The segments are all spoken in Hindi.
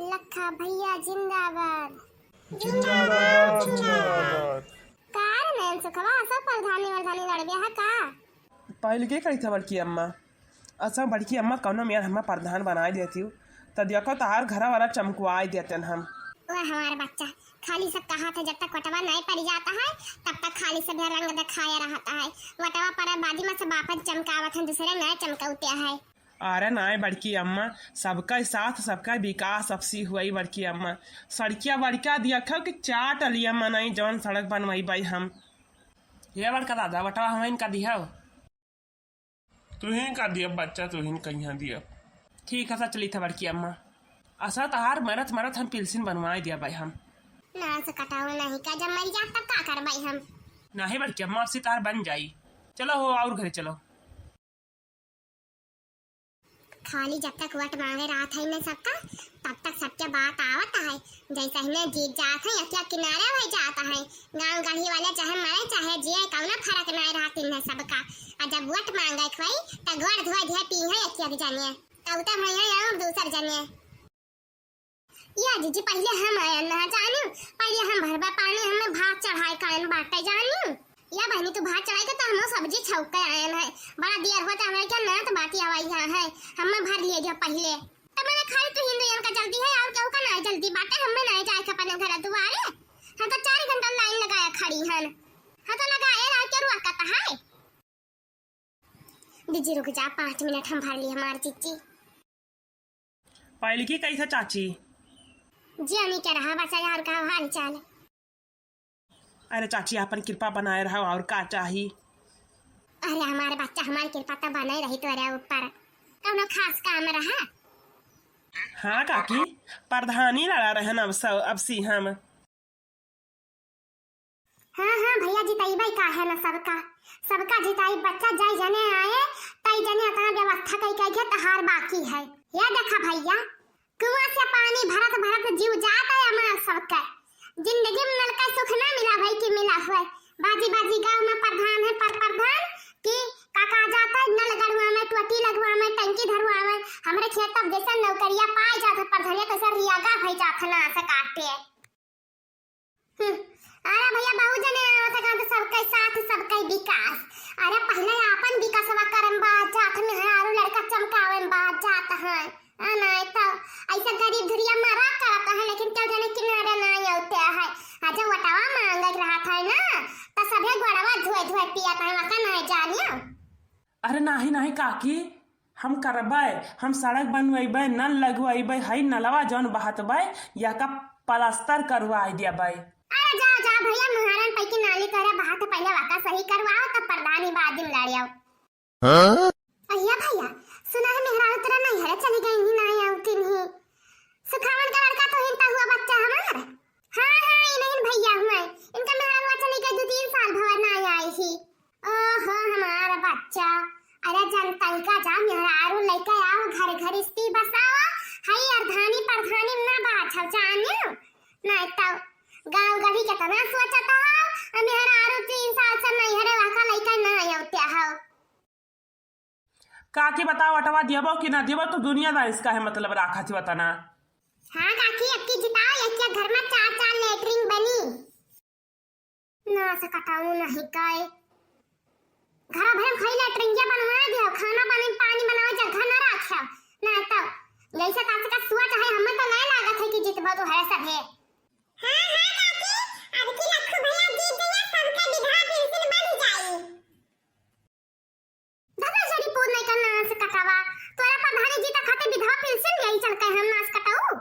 लखा भैया जिंदाबाद। जिंदाबाद जिंदाबाद। कार नैन सुखवा सब प्रधानी वर्धानी लड़बे है का। पहले के करी था बड़की अम्मा, असा बड़की अम्मा कौनो में हम प्रधान बनाए देती हूँ तो देखो तार घर वाला चमकवाए देते हम। वह हमारा बच्चा खाली सब कहा था जब तक वटवा नहीं पड़ जाता है तब तक खाली सब रंग दिखाया रहता है। वटवा पर बाजी में सब आपन चमकावत है, दूसरे नए चमकौते है। अरे नाय बड़की अम्मा, सबका साथ सबका विकास अपसी हुई बड़की अम्मा। सड़किया बड़का देखो कि चाट अलिया मनाई जौन सड़क बनवाई बाई हम। ये बड़का दादा बटवा हम इनका दिया तुहिन का दिया बच्चा, तुहिन कहीं दिया। ठीक है चली था बड़की अम्मा। असा तहार मरत मरत हम पिलसिन बनवाए दिया भाई हम। ना से कटाओ नहीं का, जब मर जात तब का करबाई हम। नहीं बड़की अम्मा आपसे तार बन जाई। चलो हो और घरे चलो। खाली जब तक वट मांगे रात है न सबका तब तक सबके बात आवत है। जैसा ही जीत जात है या किनारे हो जाता है। गांव गढ़ी वाले चाहे मरे चाहे जिए कौना फर्क नहीं रहती है सबका। और जब वट मांगे खोई तो गोड़ धोए धोए पी है एक जानिए कौता भैया और दूसर जानिए। या जीजी पहले हम आए ना जानू, पहले हम भरबा पानी हमें भात चढ़ाए कान बाटे जानू। या बहनी तू भात चढ़ाई तो हम सब्जी छौक के आए हैं। बड़ा देर होता है क्या ना तो बाती आवाई है हमें भर लिए जो पहले तो मैंने खाली तो हिंदू का जल्दी है और केहू का नहीं जल्दी बाटे हमें नहीं जाए के अपने घर दुआरे। हम तो 4 घंटा लाइन लगाया खड़ी हन। हम तो लगाए रात के रुआ कहता है। दीदी रुक जा 5 मिनट हम भर लिए हमारी चीची। पहले की कही था चाची जी नहीं क्या रहा बस यार का हाल चाल। अरे चाची अपन कृपा बनाए रहा और का चाही। अरे हमारे बच्चा हमारी कृपा तो बने रही तो अरे ऊपर कौनो खास काम रहा। हाँ काकी प्रधानी लड़ा रहे न अब सी हम। हाँ हाँ भैया जिताई भाई का है ना सबका जिताई बच्चा जाई जने आए तई जने अपना व्यवस्था कई कई के तहार बाकी है। ये देखा भैया कुआं से पानी भरत भरत जीव जाता है हमारा सबका। जिंदगी में नल का सुख ना मिला भाई की मिला हुआ। बाजी बाजी गांव में प्रधान है पर प्रधान की काका जाता है नल गड़वा में टोटी लगवा में टंकी धरवा में हमरे खेत तब जैसा नौकरिया पाए जाता प्रधान तो सर रियागा भई जात ना से काटे। अरे भैया बहु जने आवत का तो सबके साथ सबके विकास। अरे पहले अपन विकासवा करम बा जात में है और लड़का चमकावन बा जात है। नहीं तो ऐसा गरीब धुरिया मारा करता है लेकिन क्यों जाने किनारे नहीं होते है। आज वटावा मांग रहा था ना तो सभे गोड़वा धोए धोए पिया था वका नहीं जानियो। अरे नहीं नहीं काकी हम करबै, हम सड़क बनवेबै नल लगवेबै हई नलवा जौन बहतबै या का प्लास्टर करवाई देबै। अरे जा जा भैया मुहारन पैकी नाली करे बात पहले वाका सही करवाओ तब प्रधानी बाद दिन लाड़ियो। हां भैया सुना है मेहरा उतरा नहीं है चली गई ही नहीं आउती नहीं। सुखावन का लड़का तो हिंता हुआ बच्चा हमारा। हां नहीं भैया हुआ इनका मेहरा चली गई 2-3 साल भवर नहीं आई ही। ओहो हमारा बच्चा। अरे जनता का जा मेहरा आरू लेके आओ घर घर स्ती बसाओ हई अर्धानी प्रधानी ना बात हो जानियो। नहीं तो गांव गली के तना सोचता हो मेहरा आरू 3 साल से नहीं हरे वाका लेके नहीं आउते हो। काकी बताओ अटवा देबो कि ना देबो तो दुनियादार इसका है मतलब राखा थी बताना। हाँ काकी अक्की जिताओ एक घर में 4-4 लेटरिन बनी ना से कटाऊ नहीं काए। घर भर खई लेटरिन या बनवा दियो खाना पानी बनाओ जगह ना रखो ना तो जैसे कासे का सुआ चाहे हमें तो नहीं लागत है कि जितबो तो है सब है। हां काकी अब की लखू भैया जीत गया सबके विधा पेंसिल बन जाई। दादा जड़ी पूर नहीं करना से कटावा तोरा प्रधानी जी तक खाते विधवा पेंशन यही चल के हम नास कटाऊ।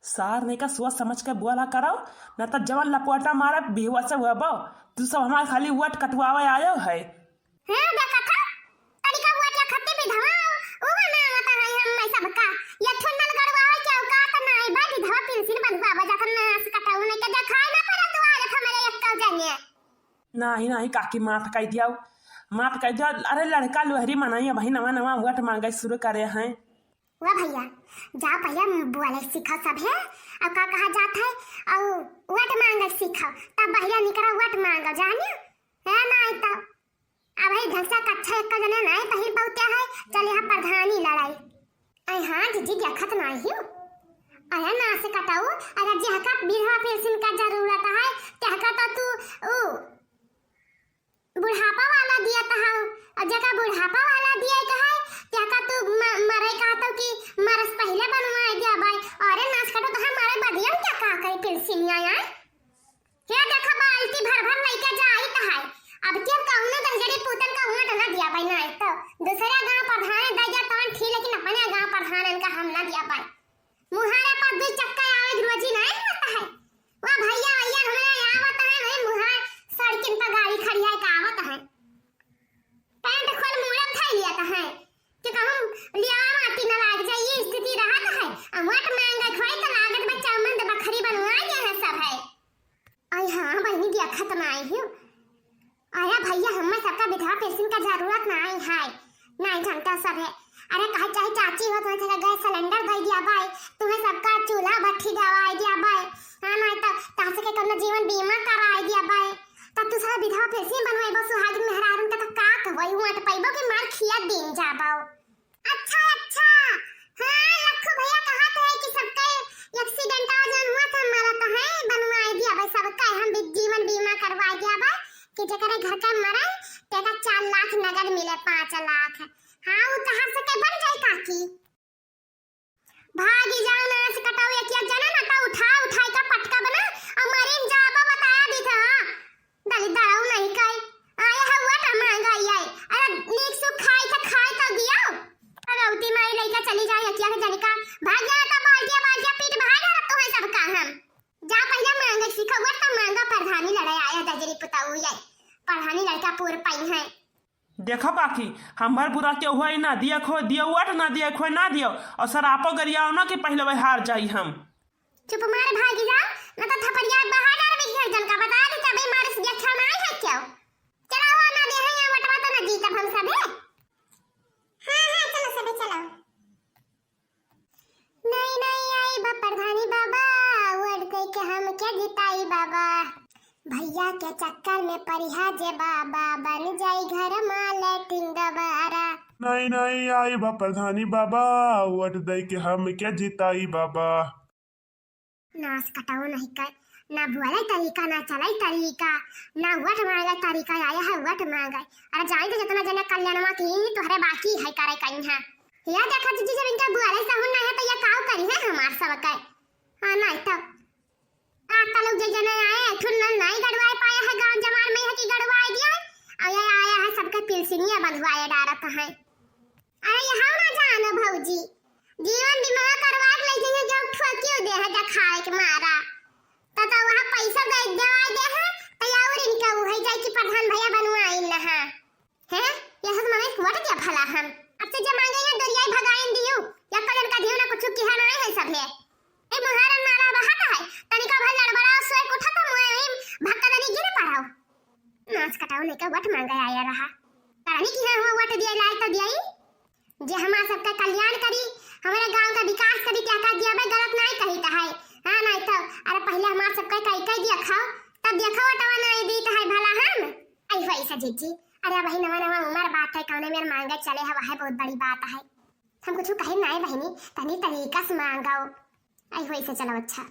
सार ने का सोच समझ के बुआला कराओ न तो जवन लपटा मारे बिहुआ से हुआ तू सब हमार खाली वट कटवावे आयो है। हां देखा था तरीका वट या खत्ते विधवा ओ बना होता है हम सब का या ठन्नल गड़वावे के औकात नहीं बा विधवा पेंशन बनवा जात नास कटाऊ नहीं के देखाय ना पर दुआरे हमारे एक का जानिए। नहीं नहीं काकी माफ कह दिया माफ कह दिया। अरे लड़का लोहरी मनाइए भाई नवा नवा वट मांगे शुरू करे हैं। वाह भैया जा पहले बुआले सीखा सब है अब का कहा जाता है और वट मांगे सीखा तब भैया निकरा वट मांगा जानियो है नहीं तो अब ही ढंग से कच्चा एक का जने नहीं पहिर बहुते है चले हम प्रधानी लड़ाई। आई हां जीजी देखत नहीं हूं। आया ना नास कटाऊ अरे जहका बिरहा पेंशन का जरूरत है तहका तो तू बुढ़ापा वाला दिया था और जका बुढ़ापा वाला दिया कहा तहका तू मरे कहा तो कि मरस पहले बनवा दिया भाई अरे नास कटो तो हमारे बदियम क्या का कई पेंशन आया क्या देखा बाल्टी भर भर लेके जाई है अब क्या कहूं ना दंजरी पुतन का हुआ ना दिया भाई ना तो दूसरा गांव प्रधान दे जा तवन ठीक लेकिन अपने गांव प्रधान इनका हम ना दिया भाई मुहारा पर भी चक्का आवे रोजी नहीं होता है वाह भैया भैया हमारे आवत है भाई मुहार सड़किन पर गाड़ी खड़ी है का आवत है पैंट खोल मुड़म था लिया है कि कहूं लिया माटी न लाग जाए ये स्थिति रहत है अमट महंगा खोई तो लागत बच्चा मंद बखरी बनवा गया है सब है आई हां बहनी दिया खत्म आई हूं आया भैया हमें सबका विधवा पेंशन का जरूरत नहीं है नहीं जानता सब है अरे कहा चाहे चाची हो तुम्हें गैस सिलेंडर दे दिया भाई तुम्हें सबका चूल्हा भट्ठी दवाई दिया भाई हां नहीं तो तासे के कौन जीवन बीमा कराई दिया भाई तब तू सारा विधवा पेंशन बनवाई बस सुहाग मेहरारून का का कहवई हुआ तो पैबो के मार खिया दिन जाबाओ अच्छा हां लखू भैया कहा तो है कि सबका एक्सीडेंट आ जान हुआ था हमारा तो है बनवाई दिया भाई सबका हम जीवन बीमा करवाई दिया भाई कि जकरे घर का मरे तेका 4 लाख नगद मिले 5 लाख हां वो कहां से के बन जाए काकी भागी जाओ ना से कटाओ एक या जना ना तो उठा का पटका बना हमारे जाबा बताया दी था दली दड़ाऊ नहीं कई आया है हुआ ना महंगाई आई अरे नीक सु खाए तो दिया रौती माई लेके चली जाए एक या जनिका भाग जा तो बाल्टिया पीट भाग जा तो है सब का हम जा पहले महंगा सीखा हुआ तो महंगा प्रधानी लड़ाई आया दजरी पुताऊ ये प्रधानी लड़का पूर पाई है देखा बाकी हमार बुरा के हुआ ना दिया खो दिया वट ना दिया खो ना दियो और सरापो गरियाओ ना कि पहले वही हार जाई हम चुप मारे भागी जा ना तो थपड़िया बाहर डाल भी घर जन का बता दे तबे मारे से अच्छा ना है क्या चलो वो ना दे है वटवा तो ना जीत हम सब है हां चलो सब चलो नहीं आई बा प्रधानी बाबा वड़ कह के हम क्या जिताई बाबा भैया के चक्कर में परिहा जे बाबा बन जाई घर माल टिंगबारा नहीं आई बा प्रधानी बाबा वट दई के हम क्या जिताई बाबा नास कटाओ नहीं कर ना बुआई तरीका ना चलाई तरीका ना वट मांगा तरीका आया है वट मांगा अरे जाई तो जितना जना कल्याणवा की तोहरे बाकी है करे कहीं है या देखा जी जब इनका बुआई साहुन ना है तो ये काव करी है हमार सब का हां नहीं तो आता लोग जना आए ठुन्नल नहीं गड़वाए पाया है गांव जमार में है कि गड़वाए दिया आया है सबका पिलसिनिया बंधवाए डारत है अरे यहाँ ना जानो भौजी जीवन बीमा करवा ले जने जो ठोकियो दे है जा खाए के मारा तो वहां पैसा दे दे है तो और इनका वो है जाए कि प्रधान भैया बनवाई ना है ये सब मने वट क्या भला हम अब से जमा गए दरिया भगाइन दियो या कलन का दियो ना कुछ की है ना है सब है ए महाराज नाला बहाता है तनिका भल लड़बड़ा सोए उठा तो मोए भक्का दनी गिर पड़ाओ नाच कटाओ लेके वट मांगा आया रहा रानी की हम वट दिया लाई तो दियाई जे हमारा सबका कल्याण करी हमारे गांव का विकास करी क्या का दिया भाई गलत नहीं कही ता है हां नहीं तो अरे पहले हमारा सबका कई दिया खाओ तब देखो वटवा नहीं दी तो है भला हम आई वैसा जीजी अरे भाई नवा उम्र बात है कौन मेरे मांगे चले है वह बहुत बड़ी बात है हम कुछ कहे नहीं बहनी तनी तरीका से मांगाओ आई वैसे चलो अच्छा